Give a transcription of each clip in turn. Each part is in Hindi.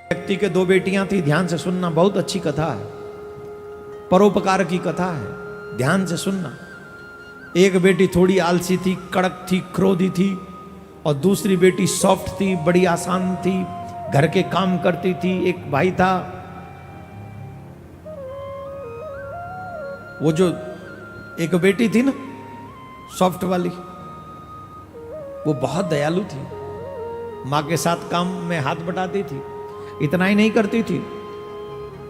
व्यक्ति के दो बेटियां थी, ध्यान से सुनना, बहुत अच्छी कथा है, परोपकार की कथा है, ध्यान से सुनना। एक बेटी थोड़ी आलसी थी, कड़क थी, क्रोधी थी, और दूसरी बेटी सॉफ्ट थी, बड़ी आसान थी, घर के काम करती थी। एक भाई था, वो जो एक बेटी थी ना सॉफ्ट वाली, वो बहुत दयालु थी, मां के साथ काम में हाथ बटाती थी। इतना ही नहीं करती थी,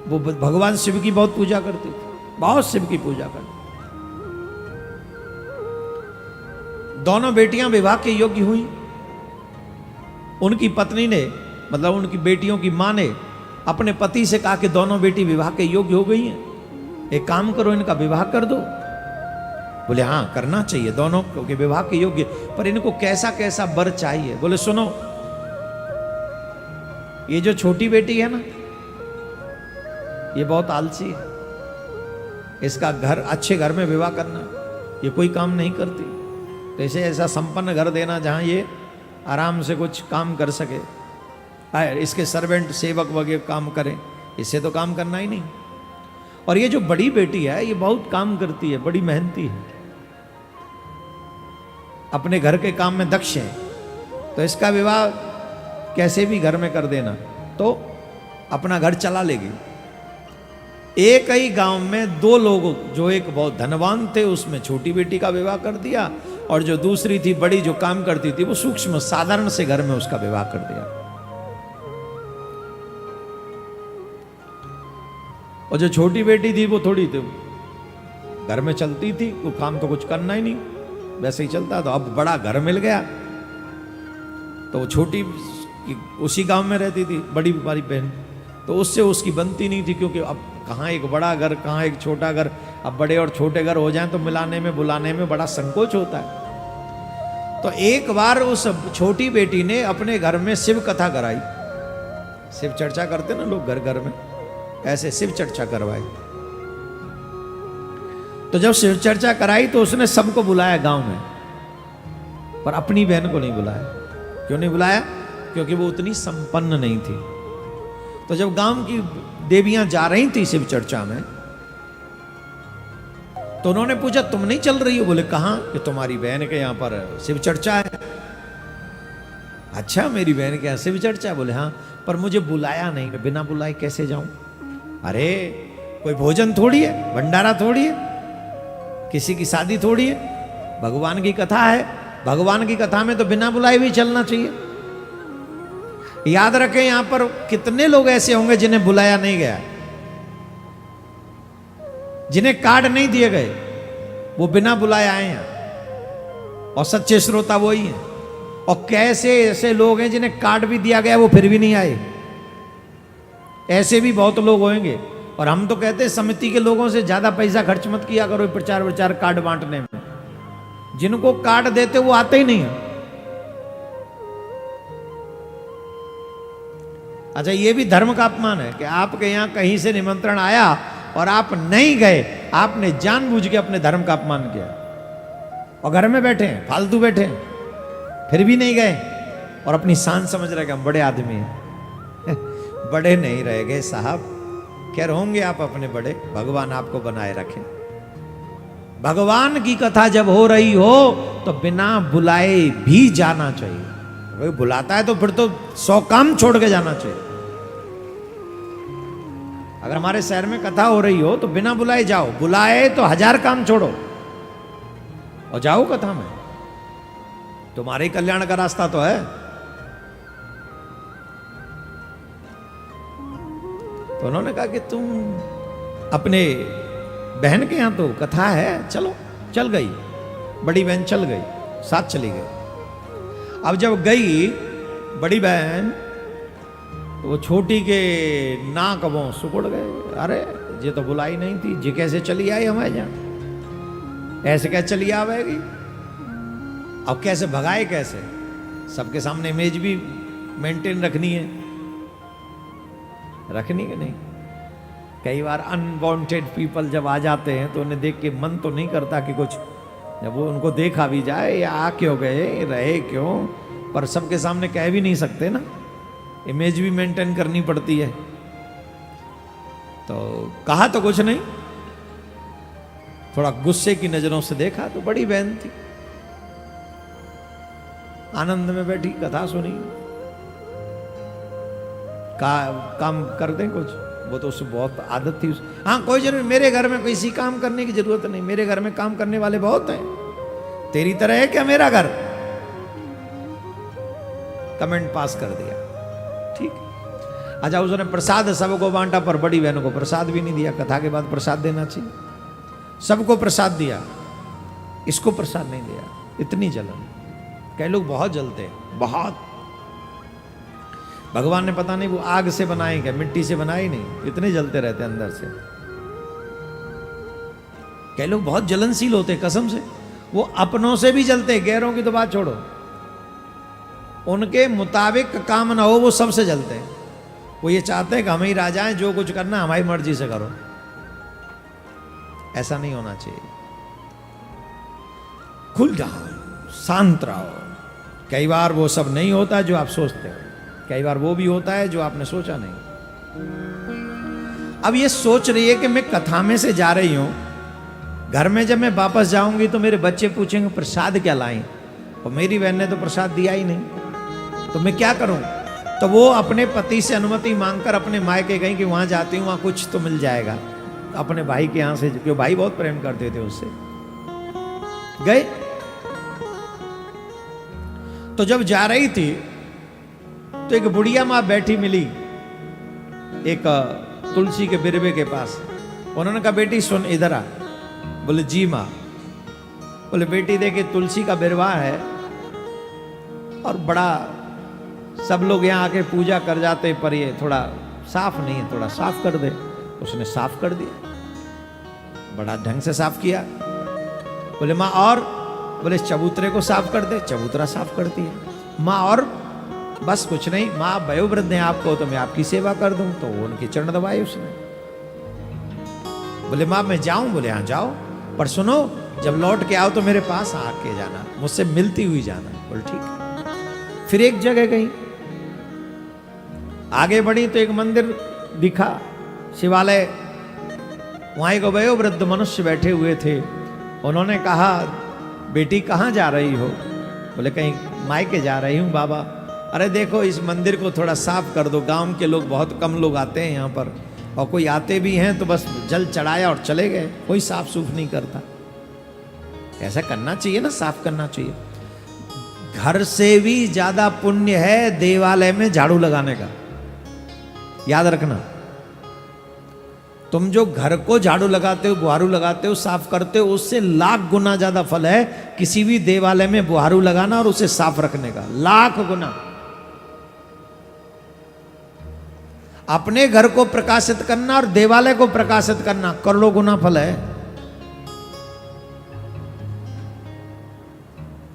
वो भगवान शिव की बहुत पूजा करती थी, बहुत शिव की पूजा करती। दोनों बेटियां विवाह के योग्य हुई। उनकी पत्नी ने, मतलब उनकी बेटियों की मां ने अपने पति से कहा कि दोनों बेटी विवाह के योग्य हो गई हैं, एक काम करो, इनका विवाह कर दो। बोले हाँ करना चाहिए, दोनों के विवाह के योग्य, पर इनको कैसा कैसा वर चाहिए। बोले सुनो, ये जो छोटी बेटी है ना, ये बहुत आलसी है, इसका घर, अच्छे घर में विवाह करना, ये कोई काम नहीं करती, तो इसे ऐसा संपन्न घर देना जहां ये आराम से कुछ काम कर सके, इसके सर्वेंट सेवक वगैरह काम करें, इससे तो काम करना ही नहीं। और ये जो बड़ी बेटी है, ये बहुत काम करती है, बड़ी मेहनती है, अपने घर के काम में दक्ष है, तो इसका विवाह कैसे भी घर में कर देना तो अपना घर चला लेगी। एक ही गांव में दो लोग, जो एक बहुत धनवान थे, उसमें छोटी बेटी का विवाह कर दिया, और जो दूसरी थी बड़ी, जो काम करती थी, वो सूक्ष्म साधारण से घर में उसका विवाह कर दिया। और जो छोटी बेटी थी वो थोड़ी थी, घर में चलती थी, वो काम तो कुछ करना ही नहीं, वैसे ही चलता। तो अब बड़ा घर मिल गया, तो वो छोटी उसी गांव में रहती थी, बड़ी वाली बहन, तो उससे उसकी बनती नहीं थी, क्योंकि अब कहाँ एक बड़ा घर, कहाँ एक छोटा घर, अब बड़े और छोटे घर हो जाएं तो मिलाने में बुलाने में बड़ा संकोच होता है। तो एक बार उस छोटी बेटी ने अपने घर में शिव कथा कराई, शिव चर्चा करते ना लोग घर घर में, ऐसे शिव चर्चा करवाई। तो जब शिव चर्चा कराई तो उसने सबको बुलाया गांव में, पर अपनी बहन को नहीं बुलाया। क्यों नहीं बुलाया? क्योंकि वो उतनी संपन्न नहीं थी। तो जब गांव की देवियां जा रही थी शिव चर्चा में, तो उन्होंने पूछा तुम नहीं चल रही हो? बोले कहां? कि तुम्हारी बहन के यहां पर शिव चर्चा है। अच्छा मेरी बहन के यहां शिव चर्चा? बोले हाँ, पर मुझे बुलाया नहीं। बिना बुलाए कैसे जाऊं? अरे कोई भोजन थोड़ी है, भंडारा थोड़ी है, किसी की शादी थोड़ी है, भगवान की कथा है, भगवान की कथा में तो बिना बुलाए भी चलना चाहिए। याद रखें, यहां पर कितने लोग ऐसे होंगे जिन्हें बुलाया नहीं गया, जिन्हें कार्ड नहीं दिए गए, वो बिना बुलाए आए हैं, और सच्चे श्रोता वही हैं। और कैसे ऐसे लोग हैं जिन्हें कार्ड भी दिया गया वो फिर भी नहीं आए, ऐसे भी बहुत लोग होंगे। और हम तो कहते हैं समिति के लोगों से ज्यादा पैसा खर्च मत किया करो प्रचार प्रचार कार्ड बांटने में, जिनको कार्ड देते वो आते ही नहीं है। अच्छा ये भी धर्म का अपमान है कि आपके यहां कहीं से निमंत्रण आया और आप नहीं गए, आपने जानबूझ के अपने धर्म का अपमान किया, और घर में बैठे हैं, फालतू बैठे हैं, फिर भी नहीं गए, और अपनी शान समझ रहे कि हम बड़े आदमी हैं। बड़े नहीं रह गए साहब, क्या होंगे आप अपने बड़े? भगवान आपको बनाए रखे। भगवान की कथा जब हो रही हो तो बिना बुलाए भी जाना चाहिए। कोई बुलाता है तो फिर तो 100 काम छोड़ के जाना चाहिए। अगर हमारे शहर में कथा हो रही हो तो बिना बुलाए जाओ, बुलाए तो 1000 काम छोड़ो और जाओ कथा में, तुम्हारे कल्याण का रास्ता तो है। तो उन्होंने कहा कि तुम अपने बहन के यहां तो कथा है, चलो। चल गई, बड़ी बहन चल गई, साथ चली गई। अब जब गई बड़ी बहन तो वो छोटी के नाक वो सुकुड़ गए। अरे ये तो बुलाई नहीं थी, जी कैसे चली आई हमारे यहाँ? ऐसे कैसे चली आवेगी? अब कैसे भगाए? कैसे? सबके सामने इमेज भी मेंटेन रखनी है, रखनी है नहीं। कई बार अनवांटेड पीपल जब आ जाते हैं तो उन्हें देख के मन तो नहीं करता कि कुछ, जब वो उनको देखा भी जाए या आ क्यों गए, रहे क्यों, पर सबके सामने कह भी नहीं सकते ना, इमेज भी मेंटेन करनी पड़ती है। तो कहा तो कुछ नहीं, थोड़ा गुस्से की नजरों से देखा तो बड़ी बहन थी, आनंद में बैठी कथा सुनी, काम कर दें कुछ, वो तो उससे बहुत आदत थी। हाँ कोई जरूर, मेरे घर में किसी काम करने की जरूरत नहीं, मेरे घर में काम करने वाले बहुत हैं, तेरी तरह है क्या मेरा घर, कमेंट पास कर दिया, ठीक। अच्छा उसने प्रसाद सबको बांटा, पर बड़ी बहनों को प्रसाद भी नहीं दिया, कथा के बाद प्रसाद देना चाहिए, सबको प्रसाद दिया, इसको प्रसाद नहीं दिया, इतनी जलन। कई लोग बहुत जलते हैं, बहुत, भगवान ने पता नहीं वो आग से बनाए क्या, मिट्टी से बनाए नहीं, इतने जलते रहते अंदर से। कई लोग बहुत जलनशील होते कसम से, वो अपनों से भी जलते, गैरों की तो बात छोड़ो, उनके मुताबिक काम ना हो वो सबसे जलते हैं। वो ये चाहते हैं कि हम ही राजा हैं, जो कुछ करना हमारी मर्जी से करो, ऐसा नहीं होना चाहिए। खुल जाओ, शांत रहो। कई बार वो सब नहीं होता जो आप सोचते हो, कई बार वो भी होता है जो आपने सोचा नहीं। अब ये सोच रही है कि मैं कथा में से जा रही हूं, घर में जब मैं वापस जाऊंगी तो मेरे बच्चे पूछेंगे प्रसाद क्या लाई, और मेरी बहन ने तो प्रसाद दिया ही नहीं, तो मैं क्या करूं। तो वो अपने पति से अनुमति मांगकर अपने मायके गई कि वहां जाती हूं, वहां कुछ तो मिल जाएगा, अपने भाई के यहां से, क्योंकि भाई बहुत प्रेम करते थे उससे, गए। तो जब जा रही थी तो एक बुढ़िया माँ बैठी मिली एक तुलसी के बिरबे के पास। उन्होंने कहा बेटी सुन इधर आ। बोले जी माँ। बोले बेटी देखे तुलसी का बिरवा है और बड़ा सब लोग यहाँ आके पूजा कर जाते, पर ये थोड़ा साफ नहीं है, थोड़ा साफ कर दे। उसने साफ कर दिया, बड़ा ढंग से साफ किया। बोले माँ और? बोले चबूतरे को साफ कर दे। चबूतरा साफ कर दिया। माँ और? बस कुछ नहीं माँ, वयोवृद्ध हैं आपको तो मैं आपकी सेवा कर दूं। तो उनके चरण दबाए उसने। बोले माँ मैं जाऊं? बोले हाँ जाओ, पर सुनो जब लौट के आओ तो मेरे पास आके जाना, मुझसे मिलती हुई जाना। बोले ठीक है। फिर एक जगह गई, आगे बढ़ी तो एक मंदिर दिखा, शिवालय। वहां एक वयोवृद्ध मनुष्य बैठे हुए थे। उन्होंने कहा बेटी कहाँ जा रही हो? बोले कहीं मायके जा रही हूँ बाबा। अरे देखो इस मंदिर को थोड़ा साफ कर दो, गांव के लोग बहुत कम लोग आते हैं यहाँ पर, और कोई आते भी हैं तो बस जल चढ़ाया और चले गए, कोई साफ सूफ नहीं करता। ऐसा करना चाहिए ना, साफ करना चाहिए। घर से भी ज्यादा पुण्य है देवालय में झाड़ू लगाने का, याद रखना। तुम जो घर को झाड़ू लगाते हो, बुहारू लगाते हो, साफ करते हो, उससे लाख गुना ज्यादा फल है किसी भी देवालय में बुहारू लगाना और उसे साफ रखने का, लाख गुना। अपने घर को प्रकाशित करना और देवालय को प्रकाशित करना करोड़ों गुना फल है।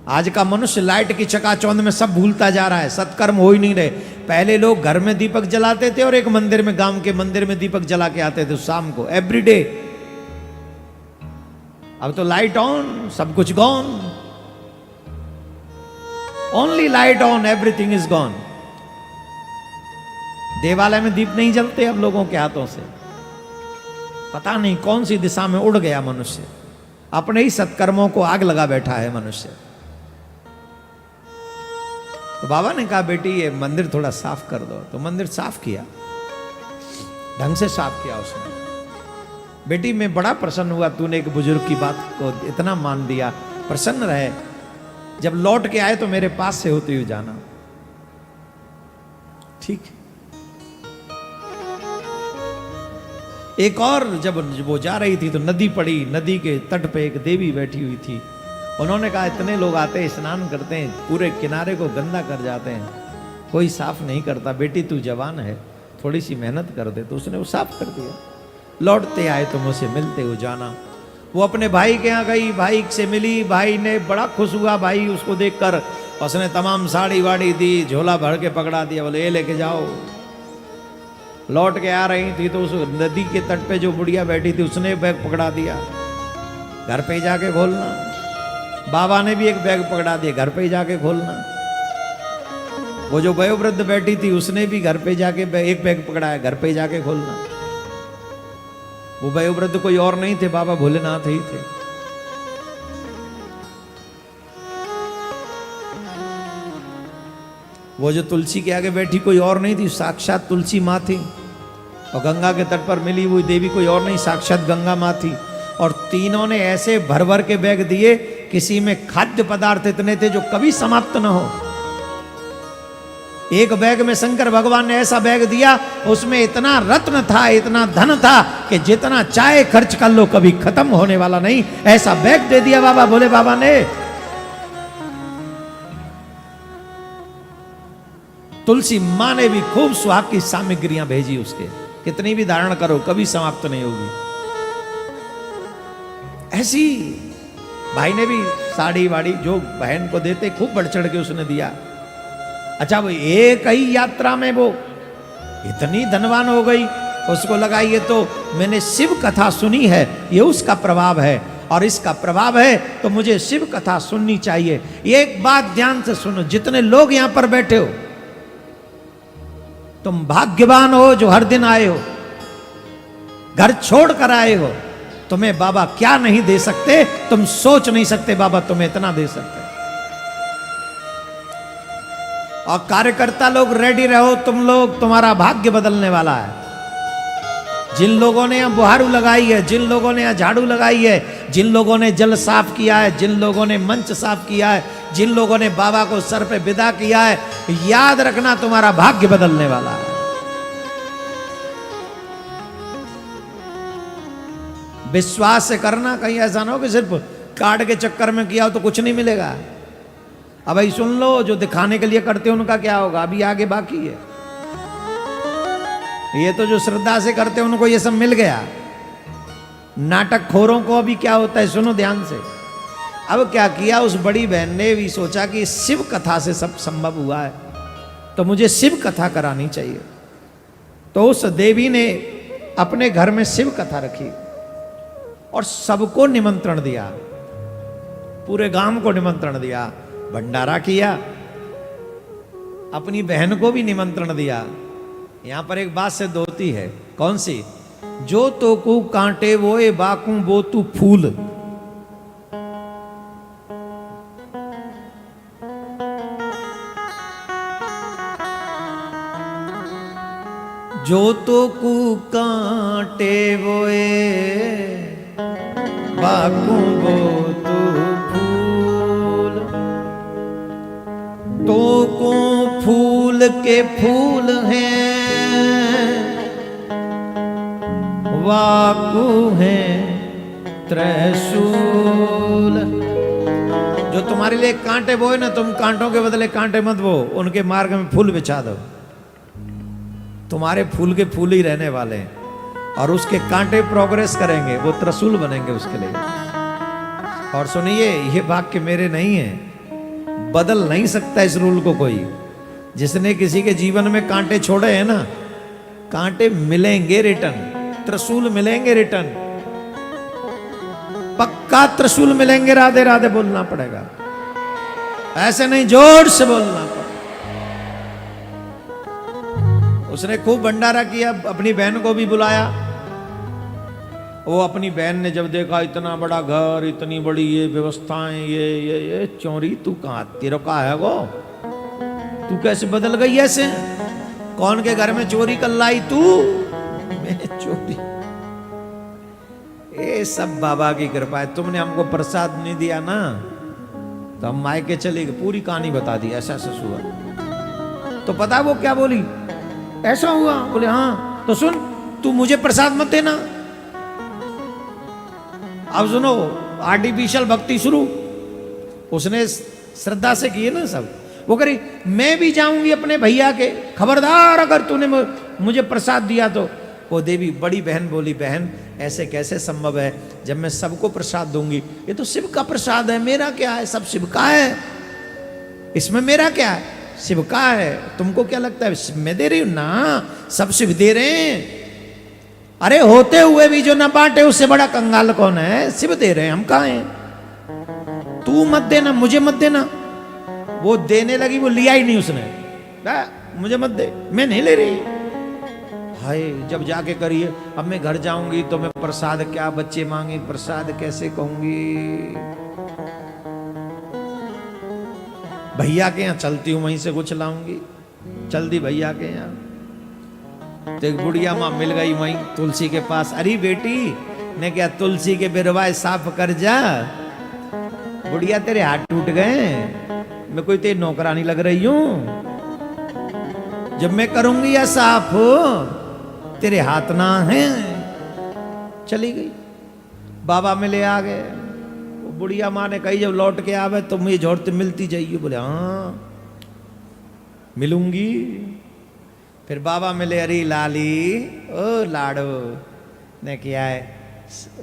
आज का मनुष्य लाइट की चकाचौंध में सब भूलता जा रहा है, सत्कर्म हो ही नहीं रहे। पहले लोग घर में दीपक जलाते थे और एक मंदिर में, गांव के मंदिर में दीपक जला के आते थे शाम को, एवरीडे। अब तो लाइट ऑन, सब कुछ gone, only light on, everything is gone. देवालय में दीप नहीं जलते अब लोगों के हाथों से। पता नहीं कौन सी दिशा में उड़ गया मनुष्य, अपने ही सत्कर्मों को आग लगा बैठा है मनुष्य। तो बाबा ने कहा बेटी ये मंदिर थोड़ा साफ कर दो। तो मंदिर साफ किया, ढंग से साफ किया उसने। बेटी मैं बड़ा प्रसन्न हुआ, तूने एक बुजुर्ग की बात को इतना मान लिया, प्रसन्न रहे। जब लौट के आए तो मेरे पास से होते हुए जाना। ठीक। एक और जब वो जा रही थी तो नदी पड़ी, नदी के तट पे एक देवी बैठी हुई थी। उन्होंने कहा इतने लोग आते हैं, स्नान करते हैं, पूरे किनारे को गंदा कर जाते हैं, कोई साफ नहीं करता। बेटी तू जवान है, थोड़ी सी मेहनत कर दे। तो उसने वो साफ कर दिया। लौटते आए तो मुझसे मिलते हुए जाना। वो अपने भाई के यहाँ गई, भाई से मिली, भाई ने बड़ा खुश हुआ भाई उसको देखकर। उसने तमाम साड़ी वाड़ी दी, झोला भर के पकड़ा दिया, बोले ये लेके जाओ। लौट के आ रही थी तो उस नदी के तट पे जो बुढ़िया बैठी थी उसने बैग पकड़ा दिया, घर पे ही जाके खोलना। बाबा ने भी एक बैग पकड़ा दिया, घर पे ही जाके खोलना। वो जो वयोवृद्ध बैठी थी उसने भी घर पे जाके एक बैग पकड़ाया, घर पे ही जाके खोलना। वो वयोवृद्ध कोई और नहीं थे, बाबा भोलेनाथ ही थे। वो जो तुलसी के आगे बैठी कोई और नहीं थी, साक्षात तुलसी माँ थी। और गंगा के तट पर मिली हुई देवी कोई और नहीं, साक्षात गंगा माँ थी। और तीनों ने ऐसे भर भर के बैग दिए, किसी में खाद्य पदार्थ इतने थे जो कभी समाप्त न हो। एक बैग में शंकर भगवान ने ऐसा बैग दिया, उसमें इतना रत्न था, इतना धन था कि जितना चाहे खर्च कर लो कभी खत्म होने वाला नहीं, ऐसा बैग दे दिया बाबा भोले बाबा ने। तुलसी माँ ने भी खूब सुहाग की सामग्रियां भेजी उसके, कितनी भी धारण करो कभी समाप्त नहीं होगी। ऐसी भाई ने भी साड़ी वाड़ी जो बहन को देते खूब बढ़ चढ़ के उसने दिया। अच्छा, वो एक ही यात्रा में वो इतनी धनवान हो गई, उसको लगा ये तो मैंने शिव कथा सुनी है, ये उसका प्रभाव है, और इसका प्रभाव है तो मुझे शिव कथा सुननी चाहिए। एक बात ध्यान से सुनो, जितने लोग यहां पर बैठे हो, तुम भाग्यवान हो जो हर दिन आए हो, घर छोड़ कर आए हो। तुम्हें बाबा क्या नहीं दे सकते, तुम सोच नहीं सकते बाबा तुम्हें इतना दे सकते। और कार्यकर्ता लोग रेडी रहो, तुम लोग, तुम्हारा भाग्य बदलने वाला है। जिन लोगों ने यहाँ बुहारू लगाई है, जिन लोगों ने यहाँ झाड़ू लगाई है, जिन लोगों ने जल साफ किया है, जिन लोगों ने मंच साफ किया है, जिन लोगों ने बाबा को सर पे विदा किया है, याद रखना तुम्हारा भाग्य बदलने वाला है। विश्वास से करना, कहीं ऐसा ना हो कि सिर्फ कार्ड के चक्कर में किया हो तो कुछ नहीं मिलेगा। अब भाई सुन लो, जो दिखाने के लिए करते हैं उनका क्या होगा, अभी आगे बाकी है। ये तो जो श्रद्धा से करते हैं उनको ये सब मिल गया। नाटक खोरों को अभी क्या होता है, सुनो ध्यान से। अब क्या किया, उस बड़ी बहन ने भी सोचा कि शिव कथा से सब संभव हुआ है, तो मुझे शिव कथा करानी चाहिए। तो उस देवी ने अपने घर में शिव कथा रखी और सबको निमंत्रण दिया, पूरे गांव को निमंत्रण दिया, भंडारा किया, अपनी बहन को भी निमंत्रण दिया। यहां पर एक बात सिद्ध होती है, कौन सी? जो तो को कांटे वो ए बाकू वो तू फूल। जो तो को कांटे वो ए बाकू वो तू फूल, तो को फूल के फूल हैं, वाकू हैं त्रिशूल। जो तुम्हारे लिए कांटे बोए ना, तुम कांटों के बदले कांटे मत बो, उनके मार्ग में फूल बिछा दो। तुम्हारे फूल के फूल ही रहने वाले हैं, और उसके कांटे प्रोग्रेस करेंगे, वो त्रिशूल बनेंगे उसके लिए। और सुनिए, ये वाक्य मेरे नहीं है, बदल नहीं सकता इस रूल को कोई। जिसने किसी के जीवन में कांटे छोड़े हैं ना, कांटे मिलेंगे रिटर्न, त्रिशूल मिलेंगे रिटर्न, पक्का त्रिशूल मिलेंगे। राधे राधे बोलना पड़ेगा, ऐसे नहीं, जोर से बोलना पड़ेगा। उसने खूब भंडारा किया, अपनी बहन को भी बुलाया। वो अपनी बहन ने जब देखा इतना बड़ा घर, इतनी बड़ी ये व्यवस्थाएं, ये चोरी, तू कहाँ, तेरा का है वो, तू कैसे बदल गई ऐसे? कौन के घर में चोरी कर लाई तू? मैंने चोरी? ये सब बाबा की कृपा है। तुमने हमको प्रसाद नहीं दिया ना, तो हम मायके चले गए, पूरी कहानी बता दी, ऐसा ऐसा हुआ। तो पता वो क्या बोली, ऐसा हुआ? बोले हाँ। तो सुन, तू मुझे प्रसाद मत देना। अब सुनो, आर्टिफिशियल भक्ति शुरू उसने श्रद्धा से की है ना सब। वो करी, मैं भी जाऊंगी अपने भैया के, खबरदार अगर तूने मुझे प्रसाद दिया तो। वो देवी बड़ी बहन बोली, बहन ऐसे कैसे संभव है, जब मैं सबको प्रसाद दूंगी? ये तो शिव का प्रसाद है, मेरा क्या है, सब शिव का है। इसमें मेरा क्या है, शिव का है, तुमको क्या लगता है मैं दे रही हूं ना, सब शिव दे रहे हैं। अरे होते हुए भी जो ना बांटे उससे बड़ा कंगाल कौन है, शिव दे रहे हैं, हम कहां हैं। तू मत देना, मुझे मत देना। वो देने लगी, वो लिया ही नहीं उसने, मुझे मत दे, मैं नहीं ले रही। हाय जब जाके करिए, अब मैं घर जाऊंगी तो मैं प्रसाद क्या, बच्चे मांगे प्रसाद कैसे कहूंगी। भैया के यहाँ चलती हूँ, वहीं से कुछ लाऊंगी। चल दी भैया के यहाँ, तो एक बुढ़िया माँ मिल गई वहीं तुलसी के पास। अरे बेटी ने क्या, तुलसी के बिरवाए साफ कर जा। बुढ़िया तेरे हाथ टूट गए, मैं कोई तेरी नौकरानी लग रही हूं। जब मैं करूंगी या साफ तेरे हाथ ना है। चली गई, बाबा मिले आ गए। बुढ़िया माँ ने कही जब लौट के आवे तो मुझे जरूरत मिलती जाइए। बोले हाँ मिलूंगी। फिर बाबा मिले, अरे लाली ओ लाडो ने क्या है,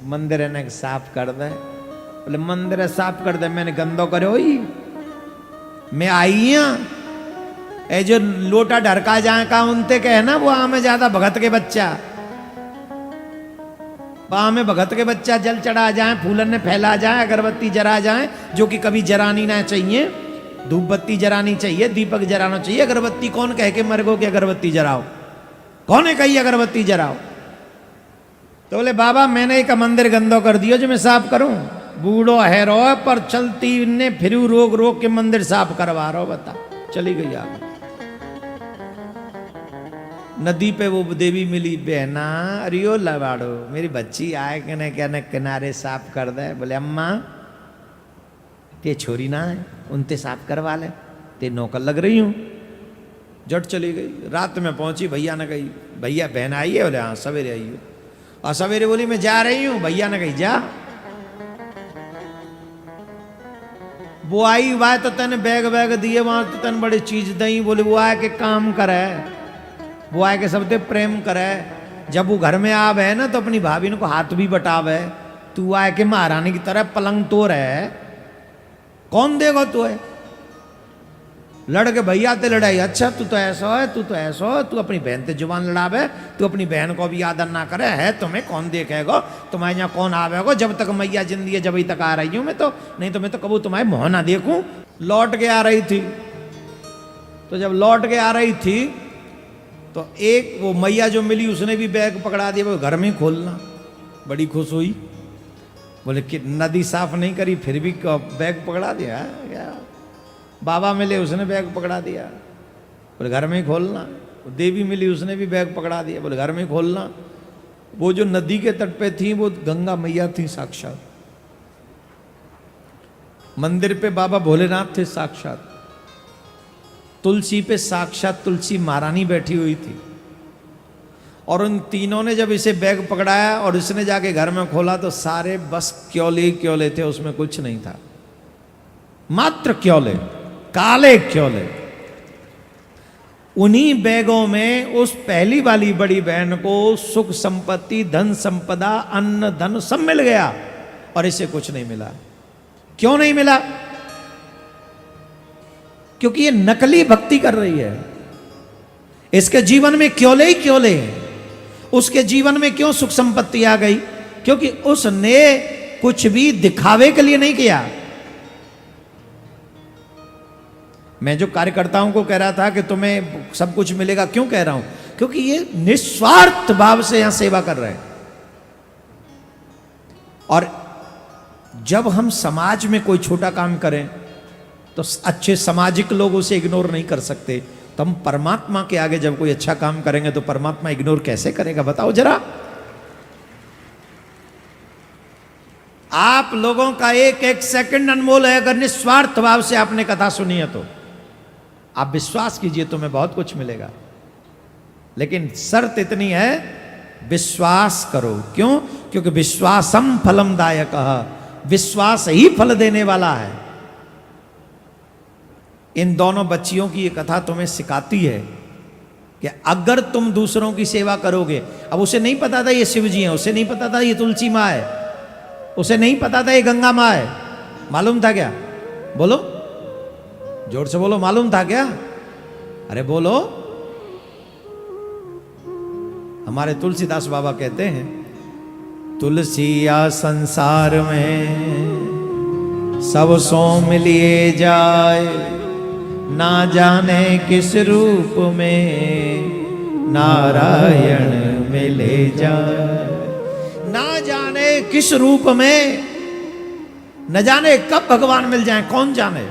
मंदिर ने साफ कर दे। बोले मंदिर साफ कर दे, मैंने गंदो करो ही, मैं आई हूं। ए जो लोटा ढरका जाए का उनते कहे ना, वो हमें ज्यादा भगत के बच्चा, वहां में भगत के बच्चा जल चढ़ा जाए, फूलन ने फैला जाए, अगरबत्ती जरा जाए, जो कि कभी जरानी ना चाहिए। धूप बत्ती जरानी चाहिए, दीपक जराना चाहिए। अगरबत्ती कौन कह के मर गो कि अगरबत्ती जराओ, कौन है कही अगरबत्ती जराओ। तो बोले बाबा मैंने एक मंदिर गंदो कर दियो जो मैं साफ करूं। बूढ़ो है रो पर चलती ने फिर रोग रोग के मंदिर साफ करवा रहा। बता, चली गई आगे। नदी पे वो देवी मिली, बहना अरियो लवाड़ो मेरी बच्ची आए के न क्या न किनारे साफ कर दे। बोले अम्मा ते छोरी ना है, उनते साफ करवा ले, ते नौकर लग रही हूं। जट चली गई। रात में पहुंची, भैया ने कही भैया बहन आई है। बोले हाँ सवेरे आई हो। और सवेरे बोली मैं जा रही हूं। भैया ने कही जा। वो आई वाह तो तेने बैग बैग दिए, वहां तो तेन बड़ी चीज दई। बोले वो आए के काम करे, वो आए के सबसे प्रेम करे। जब वो घर में आवे ना तो अपनी भाभी को हाथ भी बटावे। तू आए के महारानी की तरह पलंग तो रहे, कौन देगा तू है। लड़के भैया ते लड़ाई, अच्छा तू तो ऐसा है, तू तो ऐसा है, तू अपनी बहन ते जुबान लड़ावे, तू अपनी बहन को भी आदर ना करे है, तुम्हें कौन देखेगा, तुम्हारे यहाँ कौन आवेगा। जब तक मैया जिंदी है जब तक आ रही हूं मैं तो, नहीं तो मैं तो कबू तुम्हारे मुँह ना देखूं। लौट के आ रही थी, तो जब लौट के आ रही थी तो एक वो मैया जो मिली उसने भी बैग पकड़ा दिया, वो घर में खोलना। बड़ी खुश हुई, बोले कि नदी साफ नहीं करी फिर भी बैग पकड़ा दिया क्या। बाबा मिले, उसने बैग पकड़ा दिया, बोले घर में ही खोलना। देवी मिली, उसने भी बैग पकड़ा दिया, बोले घर में ही खोलना। वो जो नदी के तट पे थी वो गंगा मैया थी साक्षात। मंदिर पे बाबा भोलेनाथ थे साक्षात। तुलसी पे साक्षात तुलसी महारानी बैठी हुई थी। और उन तीनों ने जब इसे बैग पकड़ाया और इसने जाके घर में खोला तो सारे बस क्योले क्योले थे, उसमें कुछ नहीं था, मात्र क्योले, काले क्योले। उन्हीं बैगों में उस पहली वाली बड़ी बहन को सुख संपत्ति, धन संपदा, अन्न धन सब मिल गया और इसे कुछ नहीं मिला। क्यों नहीं मिला? क्योंकि ये नकली भक्ति कर रही है। इसके जीवन में क्योले ही क्योले हैं। उसके जीवन में क्यों सुख संपत्ति आ गई? क्योंकि उसने कुछ भी दिखावे के लिए नहीं किया। मैं जो कार्यकर्ताओं को कह रहा था कि तुम्हें सब कुछ मिलेगा, क्यों कह रहा हूं? क्योंकि ये निस्वार्थ भाव से यहां सेवा कर रहे हैं। और जब हम समाज में कोई छोटा काम करें तो अच्छे सामाजिक लोग उसे इग्नोर नहीं कर सकते। तो हम परमात्मा के आगे जब कोई अच्छा काम करेंगे तो परमात्मा इग्नोर कैसे करेगा? बताओ जरा। आप लोगों का एक एक सेकंड अनमोल है। अगर निस्वार्थ भाव से आपने कथा सुनी है तो आप विश्वास कीजिए तुम्हें बहुत कुछ मिलेगा। लेकिन शर्त इतनी है, विश्वास करो। क्यों? क्योंकि विश्वासम फलम दायकः, विश्वास ही फल देने वाला है। इन दोनों बच्चियों की ये कथा तुम्हें सिखाती है कि अगर तुम दूसरों की सेवा करोगे। अब उसे नहीं पता था ये शिव जी हैं, उसे नहीं पता था ये तुलसी माँ है, उसे नहीं पता था ये गंगा माँ है। मालूम था क्या? बोलो। जोर से बोलो, मालूम था क्या? अरे बोलो। हमारे तुलसीदास बाबा कहते हैं, तुलसिया संसार में सब सो मिलिए जाए, ना जाने किस रूप में नारायण मिले जाए। ना जाने किस रूप में, न जाने कब भगवान मिल जाए, कौन जाने।